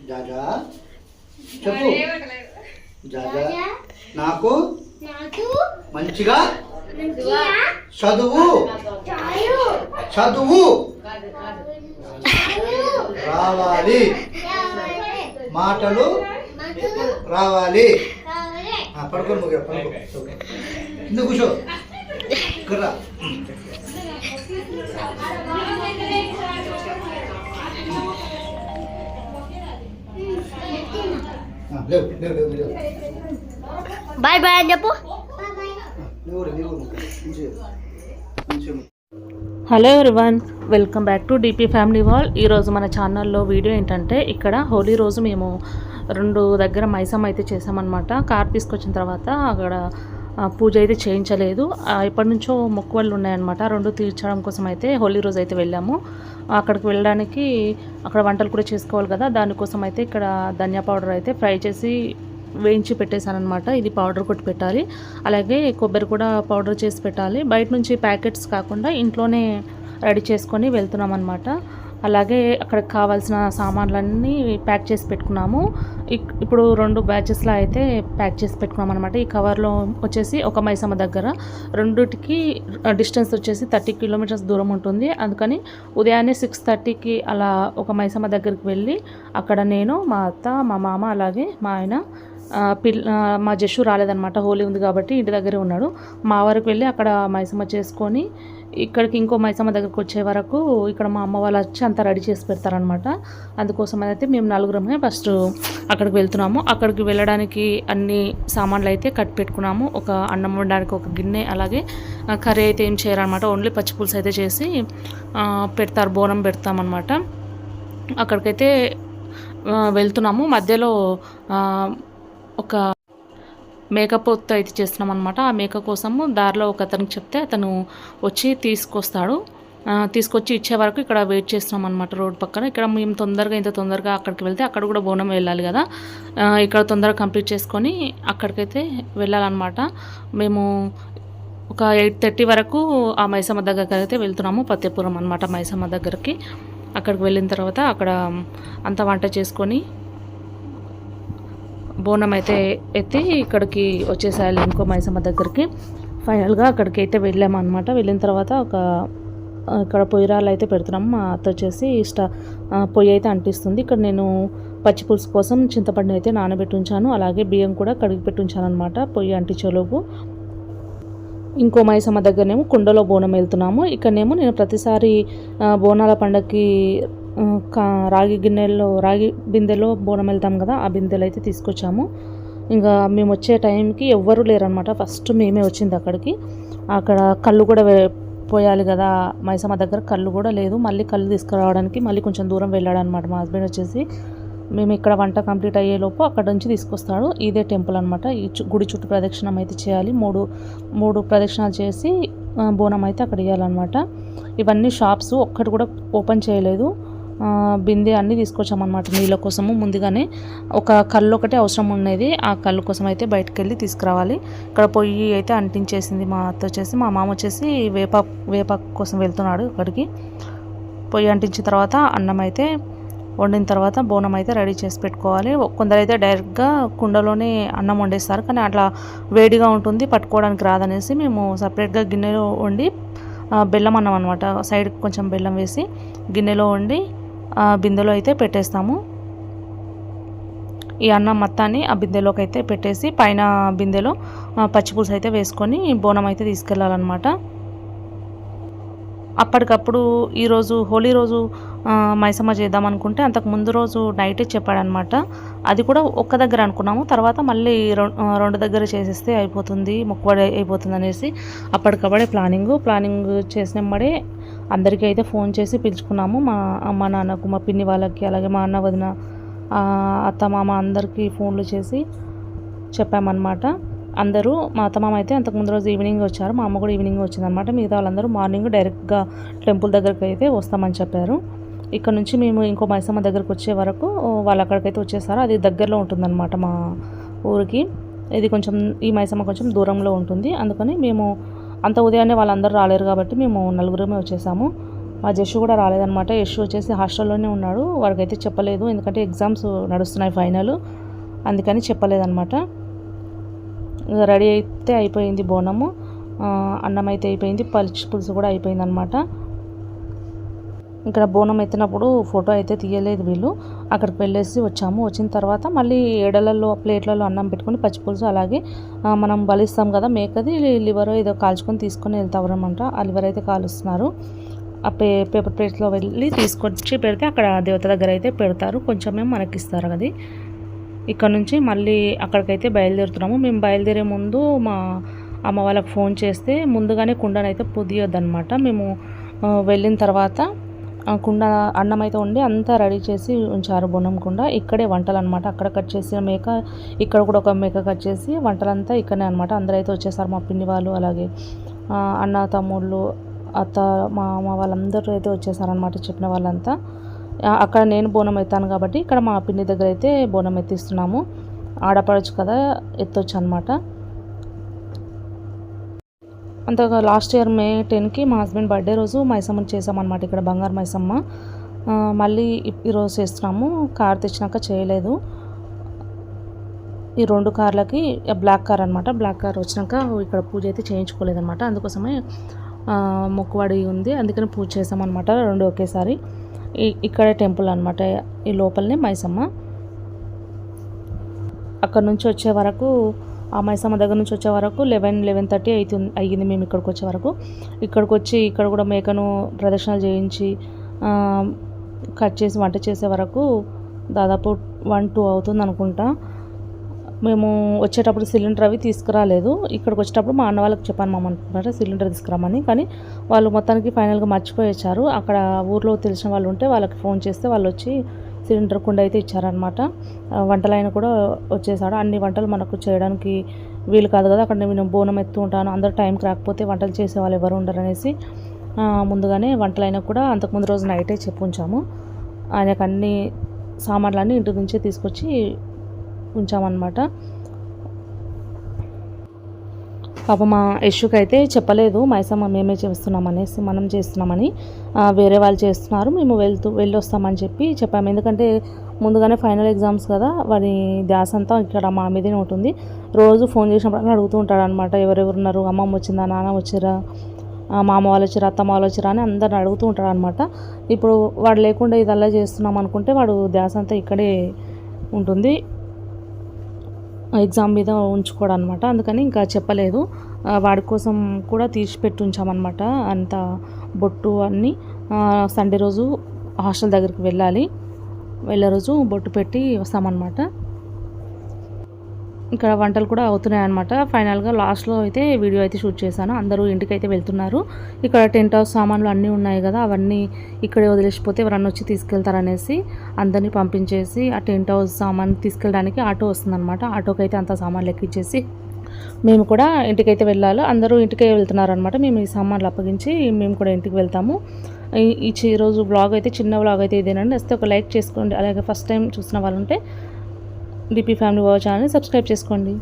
జాజా చెప్పు. జాజా నాకు మంచిగా చదువు చదువు రావాలి, మాటలు రావాలి. పడుకోండి ముగ్గురు, పడుకో. కింద కూర్చో. కుర్రా లేవు లేవు లేవు లేవు. బాయ్ బాయ్ అని చెప్పు. Hello everyone, welcome back to DP family wall. ఈరోజు మన ఛానల్లో వీడియో ఏంటంటే, ఇక్కడ హోలీ రోజు మేము 2 దగ్గర మైసమ్మ అయితే చేసామన్నమాట. కార్ తీసుకొచ్చిన తర్వాత అక్కడ పూజ అయితే చేయించలేదు. ఎప్పటి నుంచో మొక్కువళ్ళు ఉన్నాయన్నమాట. 2 తీర్చడం కోసం అయితే హోలీ రోజు అయితే వెళ్ళాము. అక్కడికి వెళ్ళడానికి అక్కడ వంటలు కూడా చేసుకోవాలి కదా, దానికోసం అయితే ఇక్కడ ధనియా పౌడర్ అయితే ఫ్రై చేసి వేయించి పెట్టేశాను అనమాట. ఇది పౌడర్ కొట్టి పెట్టాలి, అలాగే కొబ్బరి కూడా పౌడర్ చేసి పెట్టాలి. బయట నుంచి ప్యాకెట్స్ కాకుండా ఇంట్లోనే రెడీ చేసుకొని వెళ్తున్నాం అనమాట. అలాగే అక్కడికి కావాల్సిన సామాన్లన్నీ ప్యాక్ చేసి పెట్టుకున్నాము. ఇప్పుడు 2 బ్యాచెస్లో అయితే ప్యాక్ చేసి పెట్టుకున్నాం అనమాట. ఈ కవర్లో వచ్చేసి ఒక మైసమ్మ దగ్గర, 2కి డిస్టెన్స్ వచ్చేసి 30 కిలోమీటర్స్ దూరం ఉంటుంది. అందుకని ఉదయాన్నే 6:30కి అలా ఒక మైసమ్మ దగ్గరికి వెళ్ళి అక్కడ నేను, మా అత్త, మా మామ, అలాగే మా ఆయన, మా జస్సు రాలేదనమాట. హోలీ ఉంది కాబట్టి ఇంటి దగ్గరే ఉన్నాడు. మా వరకు వెళ్ళి అక్కడ మైసమ్మ చేసుకొని ఇక్కడికి ఇంకో మైసమ్మ దగ్గరికి వచ్చే వరకు ఇక్కడ మా అమ్మ వాళ్ళు వచ్చి అంతా రెడీ చేసి పెడతారనమాట. అందుకోసం అయితే మేము 4 ఫస్ట్ అక్కడికి వెళ్తున్నాము. అక్కడికి వెళ్ళడానికి అన్ని సామాన్లు అయితే కట్టి పెట్టుకున్నాము. ఒక అన్నం వండడానికి ఒక గిన్నె, అలాగే కర్రీ అయితే ఏం చేయరనమాట. ఓన్లీ పచ్చిపులుసు అయితే చేసి పెడతారు, బోనం పెడతామన్నమాట. అక్కడికైతే వెళ్తున్నాము. మధ్యలో ఒక మేకప్ అయితే చేస్తున్నాం అనమాట. ఆ మేకప్ కోసము దారిలో ఒక అతనికి చెప్తే అతను వచ్చి తీసుకొచ్చి ఇచ్చే వరకు ఇక్కడ వెయిట్ చేస్తున్నాం అనమాట రోడ్ పక్కన. ఇక్కడ మేము ఇంత తొందరగా అక్కడికి వెళ్తే అక్కడ కూడా బోనం వెళ్ళాలి కదా, ఇక్కడ తొందరగా కంప్లీట్ చేసుకొని అక్కడికైతే వెళ్ళాలన్నమాట. మేము ఒక 8:30 వరకు ఆ మైసమ్మ దగ్గరికి అయితే వెళ్తున్నాము. పత్యపురం అనమాట మైసమ్మ దగ్గరికి. అక్కడికి వెళ్ళిన తర్వాత అక్కడ అంతా వంట చేసుకొని బోనం అయితే ఎత్తి ఇక్కడికి వచ్చేసాలి ఇంకో మైసమ్మ దగ్గరికి. ఫైనల్గా అక్కడికి అయితే వెళ్ళాము అనమాట. వెళ్ళిన తర్వాత ఇక్కడ పొయ్యిరాలు అయితే పెడుతున్నాము. మా అత్త వచ్చేసి పొయ్యి అయితే అంటిస్తుంది. ఇక్కడ నేను పచ్చిపులుసు కోసం చింతపండు అయితే నానబెట్టి ఉంచాను, అలాగే బియ్యం కూడా కడిగి పెట్టి ఉంచాను అనమాట. పొయ్యి అంటించేలోపు ఇంకో మైసమ్మ దగ్గరనేమో కుండలో బోనం వెళ్తున్నాము. ఇక్కడనేమో నేను ప్రతిసారి బోనాల పండగకి రాగి బిందెలో బోనం వెళ్తాం కదా, ఆ బిందెలు అయితే తీసుకొచ్చాము. ఇంకా మేము వచ్చే టైంకి ఎవ్వరూ లేరనమాట. ఫస్ట్ మేమే వచ్చింది అక్కడికి. అక్కడ కళ్ళు కూడా పోయాలి కదా మైసమ్మ దగ్గర, కళ్ళు కూడా లేదు. మళ్ళీ కళ్ళు తీసుకురావడానికి మళ్ళీ కొంచెం దూరం వెళ్ళాడనమాట మా హస్బెండ్ వచ్చేసి. మేము ఇక్కడ వంట కంప్లీట్ అయ్యేలోపు అక్కడ నుంచి తీసుకొస్తాడు. ఇదే టెంపుల్ అనమాట. ఈ గుడి చుట్టూ ప్రదక్షిణం అయితే చేయాలి. మూడు ప్రదక్షిణాలు చేసి బోనం అయితే అక్కడ ఇవ్వాలన్నమాట. ఇవన్నీ షాప్స్ ఒక్కటి కూడా ఓపెన్ చేయలేదు. బిందె అన్నీ తీసుకొచ్చామన్నమాట నీళ్ళ కోసము. ముందుగానే ఒక కళ్ళు ఒకటే అవసరం ఉండేది, ఆ కళ్ళు కోసం అయితే బయటకు వెళ్ళి తీసుకురావాలి. ఇక్కడ పొయ్యి అయితే అంటించేసింది మా అత్త వచ్చేసి. మా మామ వచ్చేసి వేపాకు కోసం వెళ్తున్నాడు అక్కడికి. పొయ్యి అంటించిన తర్వాత అన్నం అయితే వండిన తర్వాత బోనం అయితే రెడీ చేసి పెట్టుకోవాలి. కొందరైతే డైరెక్ట్గా కుండలోనే అన్నం వండేస్తారు, కానీ అట్లా వేడిగా ఉంటుంది, పట్టుకోవడానికి రాదనేసి మేము సపరేట్గా గిన్నెలో వండి బెల్లం అన్నం అనమాట. సైడ్కి కొంచెం బెల్లం వేసి గిన్నెలో వండి బిందెలో అయితే పెట్టేస్తాము. ఈ అన్నం మొత్తాన్ని ఆ బిందెలోకి అయితే పెట్టేసి పైన బిందెలో పచ్చిపులుసు అయితే వేసుకొని బోనం అయితే తీసుకెళ్ళాలన్నమాట. అప్పటికప్పుడు ఈరోజు హోలీ రోజు మైసమ్మ చేద్దాం అనుకుంటే అంతకు ముందు రోజు నైటే చెప్పాడనమాట. అది కూడా ఒక్క దగ్గర అనుకున్నాము, తర్వాత మళ్ళీ 2 దగ్గర చేసేస్తే అయిపోతుంది, మొక్కుబడి అయిపోతుంది అనేసి అప్పటికప్పుడే ప్లానింగ్ చేసినమ్మడే అందరికీ అయితే ఫోన్ చేసి పిలుచుకున్నాము. మా అమ్మ నాన్నకు, మా పిన్ని వాళ్ళకి, అలాగే మా అన్న వదిన, అత్త మామ అందరికీ ఫోన్లు చేసి చెప్పామన్నమాట. అందరూ మా అత్తమామ అయితే అంతకుముందు రోజు ఈవినింగ్ వచ్చారు, మా అమ్మ కూడా ఈవినింగ్ వచ్చిందనమాట. మిగతా వాళ్ళందరూ మార్నింగ్ డైరెక్ట్గా టెంపుల్ దగ్గరికి అయితే వస్తామని చెప్పారు. ఇక్కడ నుంచి మేము ఇంకో మైసమ్మ దగ్గరికి వచ్చే వరకు వాళ్ళు అక్కడికైతే వచ్చేసారు. అది దగ్గరలో ఉంటుందన్నమాట మా ఊరికి. ఇది కొంచెం ఈ మైసమ్మ కొంచెం దూరంలో ఉంటుంది. అందుకని మేము అంత ఉదయాన్నే వాళ్ళందరూ రాలేరు కాబట్టి మేము 4 వచ్చేసాము. మా జషు కూడా రాలేదనమాట. యశు వచ్చేసి హాస్టల్లోనే ఉన్నాడు. వాడికైతే చెప్పలేదు, ఎందుకంటే ఎగ్జామ్స్ నడుస్తున్నాయి ఫైనల్, అందుకని చెప్పలేదన్నమాట. రెడీ అయితే అయిపోయింది బోనము, అన్నం అయితే అయిపోయింది, పచ్చి పులుసు కూడా అయిపోయిందనమాట. ఇక్కడ బోనం ఎత్తినప్పుడు ఫోటో అయితే తీయలేదు వీళ్ళు. అక్కడికి వెళ్ళేసి వచ్చాము. వచ్చిన తర్వాత మళ్ళీ ఏడలలో ప్లేట్లలో అన్నం పెట్టుకొని పచ్చిపులుసు, అలాగే మనం బలిస్తాం కదా మేకది లివర్ ఏదో కాల్చుకొని తీసుకొని వెళ్తామన్నమాట. ఆ లివర్ అయితే కాలుస్తున్నారు. ఆ పేపర్ ప్లేట్లో వెళ్ళి తీసుకొచ్చి పెడితే అక్కడ దేవత దగ్గర అయితే పెడతారు, కొంచెమే మనకి ఇస్తారు అది. ఇక్కడ నుంచి మళ్ళీ అక్కడికైతే బయలుదేరుతున్నాము. మేము బయలుదేరే ముందు మా అమ్మ వాళ్ళకి ఫోన్ చేస్తే ముందుగానే కుండనైతే పొదియొద్దనమాట. మేము వెళ్ళిన తర్వాత కుండ అన్నం అయితే వండి అంతా రెడీ చేసి ఉంచారు. బోనం కుండ ఇక్కడే వంటలు అనమాట. అక్కడ కట్ చేసిన మేక, ఇక్కడ కూడా ఒక మేక కట్ చేసి వంటలంతా ఇక్కడనే అనమాట. అందరూ అయితే వచ్చేసారు, మా పిన్ని వాళ్ళు, అలాగే అన్న తమ్ముళ్ళు, అత్త, మా అమ్మ వాళ్ళందరూ అయితే వచ్చేసారనమాట, చెప్పిన వాళ్ళంతా. అక్కడ నేను బోనం ఎత్తాను కాబట్టి ఇక్కడ మా పిన్ని దగ్గర అయితే బోనం ఎత్తిస్తున్నాము. ఆడపడచ్చు కదా, ఎత్తొచ్చు అనమాట. అంతగా లాస్ట్ ఇయర్ May 10కి మా హస్బెండ్ బర్త్డే రోజు మైసమ్మని చేసామన్నమాట, ఇక్కడ బంగారు మైసమ్మ. మళ్ళీ ఈరోజు చేస్తున్నాము. కార్ తెచ్చినాక చేయలేదు. ఈ 2 కార్లకి బ్లాక్ కార్ అనమాట. బ్లాక్ కార్ వచ్చినాక ఇక్కడ పూజ అయితే చేయించుకోలేదన్నమాట. అందుకోసమే మొక్కుబడి ఉంది, అందుకని పూజ చేసామన్నమాట 2 ఒకేసారి. ఇక్కడే టెంపుల్ అనమాట, ఈ లోపలనే మైసమ్మ. అక్కడ నుంచి వచ్చే వరకు, ఆ మైసమ్మ దగ్గర నుంచి వచ్చే వరకు 11-11:30 అయ్యింది మేము ఇక్కడికి వచ్చే వరకు. ఇక్కడికి వచ్చి ఇక్కడ కూడా మేకను ప్రదక్షిణలు చేయించి కట్ చేసి వంట చేసే వరకు దాదాపు 1-2 అవుతుంది అనుకుంటా. మేము వచ్చేటప్పుడు సిలిండర్ అవి తీసుకురాలేదు. ఇక్కడికి వచ్చేటప్పుడు మా అన్న వాళ్ళకి చెప్పాను, మా అమ్మ సిలిండర్ తీసుకురామని, కానీ వాళ్ళు మొత్తానికి ఫైనల్గా మర్చిపోయి వచ్చారు. అక్కడ ఊర్లో తెలిసిన వాళ్ళు ఉంటే వాళ్ళకి ఫోన్ చేస్తే వాళ్ళు వచ్చి సిలిండర్ కుండ అయితే ఇచ్చారనమాట. వంటలైన కూడా వచ్చేసాడు. అన్ని వంటలు మనకు చేయడానికి వీలు కాదు కదా, అక్కడ నేను బోనం ఎత్తు ఉంటాను, అందరూ టైంకి రాకపోతే వంటలు చేసే వాళ్ళు ఎవరు ఉండరు అనేసి ముందుగానే వంటలైనా కూడా అంతకుముందు రోజు నైటే చెప్పుంచాము. ఆయనకు అన్ని సామాన్లన్నీ ఇంటి నుంచే తీసుకొచ్చి ఉంచామన్నమాట. పాప మా యశుకి అయితే చెప్పలేదు మైసమ్మ మేమే చేస్తున్నాం అనేసి, మనం చేస్తున్నామని. వేరే వాళ్ళు చేస్తున్నారు, మేము వెళ్ళి వస్తామని చెప్పాము. ఎందుకంటే ముందుగానే ఫైనల్ ఎగ్జామ్స్ కదా, వాడి ధ్యాస అంతా ఇక్కడ మా మీదే ఉంటుంది. రోజు ఫోన్ చేసినప్పుడు అడుగుతూ ఉంటాడు అనమాట, ఎవరెవరు ఉన్నారు, అమ్మమ్మ వచ్చిందా, నాన్న వచ్చిరా, మామ వాళ్ళు వచ్చిరా, అత్తమ్మ వాళ్ళు వచ్చిరా అని అందరిని అడుగుతూ ఉంటాడు అనమాట. ఇప్పుడు వాడు లేకుండా ఇదల్లా చేస్తున్నాం అనుకుంటే వాడు ధ్యాస అంతా ఇక్కడే ఉంటుంది, ఎగ్జామ్ మీద ఉంచుకోవడం అనమాట. అందుకని ఇంకా చెప్పలేదు. వాడి కోసం కూడా తీసి పెట్టి ఉంచామన్నమాట అంత బొట్టు అన్నీ. సండే రోజు హాస్టల్ దగ్గరికి వెళ్ళే రోజు బొట్టు పెట్టి వస్తామన్నమాట. ఇక్కడ వంటలు కూడా అవుతున్నాయి అనమాట. ఫైనల్గా లాస్ట్లో అయితే వీడియో అయితే షూట్ చేశాను. అందరూ ఇంటికి అయితే వెళ్తున్నారు. ఇక్కడ టెంట్ హౌస్ సామాన్లు అన్నీ ఉన్నాయి కదా, అవన్నీ ఇక్కడే వదిలేసిపోతే ఎవరన్నా వచ్చి తీసుకెళ్తారనేసి అందరినీ పంపించేసి ఆ టెంట్ హౌస్ సామాన్ తీసుకెళ్ళడానికి ఆటో వస్తుందన్నమాట. ఆటోకి అయితే అంత సామాన్లు ఎక్కించేసి మేము కూడా ఇంటికైతే వెళ్ళాలి. అందరూ ఇంటికే వెళ్తున్నారు అనమాట. మేము ఈ సామాన్లు అప్పగించి మేము కూడా ఇంటికి వెళ్తాము. ఈరోజు బ్లాగ్ అయితే చిన్న బ్లాగ్ అయితే ఇదేనండి. వస్తే ఒక లైక్ చేసుకోండి, అలాగే ఫస్ట్ టైం చూసిన వాళ్ళు ఉంటే డిపి ఫ్యామిలీ వాచ్ ఛానల్ని సబ్స్క్రైబ్ చేసుకోండి.